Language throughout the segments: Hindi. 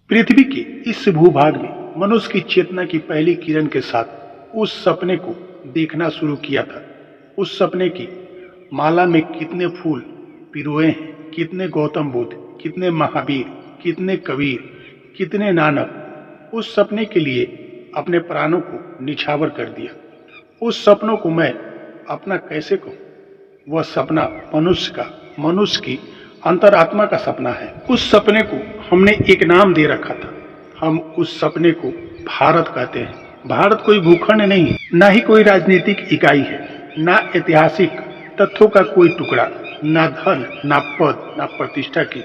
पृथ्वी के इस भूभाग में मनुष्य की चेतना की पहली किरण के साथ उस सपने को देखना शुरू किया था। उस सपने की माला में कितने फूल पिरोए हैं, कितने गौतम बुद्ध, कितने महावीर, कितने कबीर, कितने नानक उस सपने के लिए अपने प्राणों को निछावर कर दिया। उस सपनों को मैं अपना कैसे कहूँ? वह सपना मनुष्य की अंतरात्मा का सपना है। उस सपने को हमने एक नाम दे रखा था। हम उस सपने को भारत कहते हैं। भारत कोई भूखंड नहीं, ना ही कोई राजनीतिक इकाई है, ना ऐतिहासिक तथ्यों का कोई टुकड़ा, ना धन, ना पद, ना प्रतिष्ठा की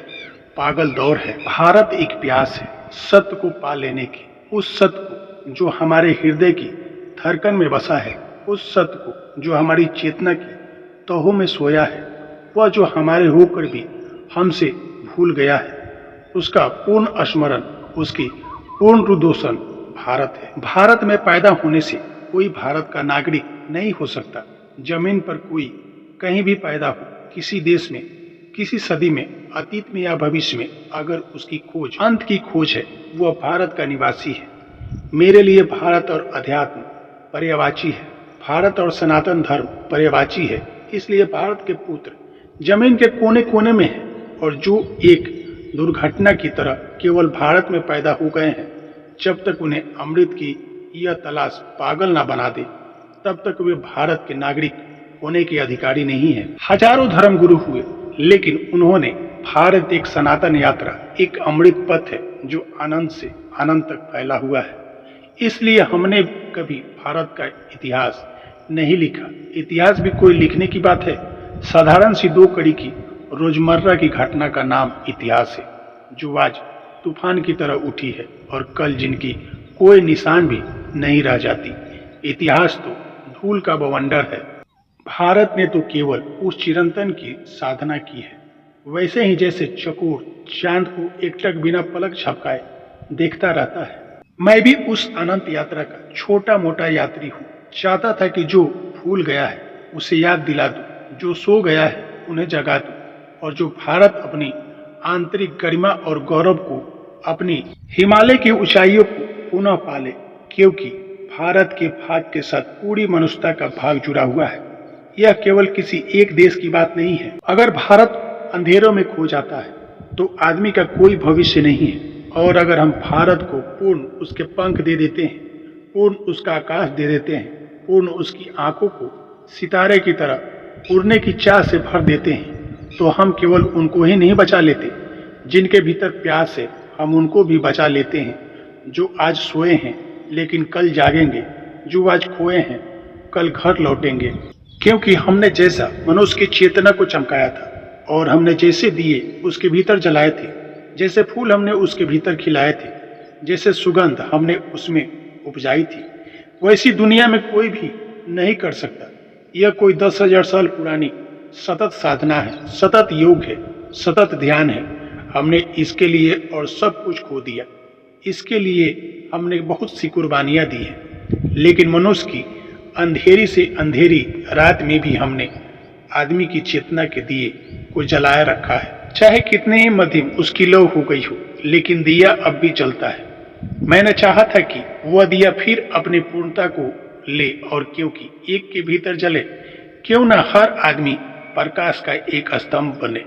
पागल दौड़ है। भारत एक प्यास है सत्य को पा लेने की। उस सत्य को जो हमारे हृदय की धड़कन में बसा है, उस सत्य को जो हमारी चेतना की तहों में सोया है, वह जो हमारे होकर भी हमसे भूल गया है, उसका पूर्ण स्मरण, उसकी पूर्ण रुदोषण भारत है। भारत में पैदा होने से कोई भारत का नागरिक नहीं हो सकता। जमीन पर कोई कहीं भी पैदा हो, किसी देश में, किसी सदी में, अतीत में या भविष्य में, अगर उसकी खोज अंत की खोज है, वह भारत का निवासी है। मेरे लिए भारत और अध्यात्म पर्यायवाची है। भारत और सनातन धर्म पर्यायवाची है। इसलिए भारत के पुत्र जमीन के कोने कोने में है, और जो एक दुर्घटना की तरह केवल भारत में पैदा हो गए हैं, जब तक उन्हें अमृत की यह तलाश पागल ना बना दे, तब तक वे भारत के नागरिक होने के अधिकारी नहीं हैं। हजारों धर्म गुरु हुए, लेकिन उन्होंने भारत एक सनातन यात्रा, एक अमृत पथ है जो अनंत से अनंत तक फैला हुआ है। इसलिए हमने कभी भारत का इतिहास नहीं लिखा। इतिहास भी कोई लिखने की बात है? साधारण सी 2 कड़ी की रोजमर्रा की घटना का नाम इतिहास है, जो आज तूफान की तरह उठी है और कल जिनकी कोई निशान भी नहीं रह जाती। इतिहास तो धूल का बवंडर है। भारत ने तो केवल उस चिरंतन की साधना की है, वैसे ही जैसे चकोर चांद को एकटक बिना पलक झपकाए देखता रहता है। मैं भी उस अनंत यात्रा का छोटा मोटा यात्री हूँ। चाहता था कि जो भूल गया है उसे याद दिला दूं, जो सो गया है उन्हें जगा दूं, और जो भारत अपनी आंतरिक गरिमा और गौरव को, अपनी हिमालय की ऊंचाइयों को पुनः पाले, क्योंकि भारत के भाग के साथ पूरी मनुष्यता का भाग जुड़ा हुआ है। यह केवल किसी एक देश की बात नहीं है। अगर भारत अंधेरों में खो जाता है तो आदमी का कोई भविष्य नहीं है, और अगर हम भारत को पूर्ण उसके पंख दे देते हैं, पूर्ण उसका आकाश दे देते हैं, पूर्ण उसकी आंखों को सितारे की तरह उड़ने की चाह से भर देते हैं, तो हम केवल उनको ही नहीं बचा लेते जिनके भीतर प्यास है, हम उनको भी बचा लेते हैं जो आज सोए हैं लेकिन कल जागेंगे, जो आज खोए हैं कल घर लौटेंगे। क्योंकि हमने जैसा मनुष्य की चेतना को चमकाया था, और हमने जैसे दिए उसके भीतर जलाए थे, जैसे फूल हमने उसके भीतर खिलाए थे, जैसे सुगंध हमने उसमें उपजाई थी, वैसी दुनिया में कोई भी नहीं कर सकता। यह कोई 10,000 साल पुरानी सतत साधना है, सतत योग है, सतत ध्यान है। हमने इसके लिए और सब कुछ खो दिया। इसके लिए हमने बहुत सी कुर्बानियां दी हैं, लेकिन मनुष्य की अंधेरी से अंधेरी रात में भी हमने आदमी की चेतना के दिए को जलाए रखा है। चाहे कितने ही मध्यम उसकी लौ हो गई हो, लेकिन दिया अब भी जलता है। मैंने चाहा था कि वह दिया फिर अपनी पूर्णता को ले, और क्योंकि एक के भीतर जले, क्यों न हर आदमी प्रकाश का एक स्तंभ बने।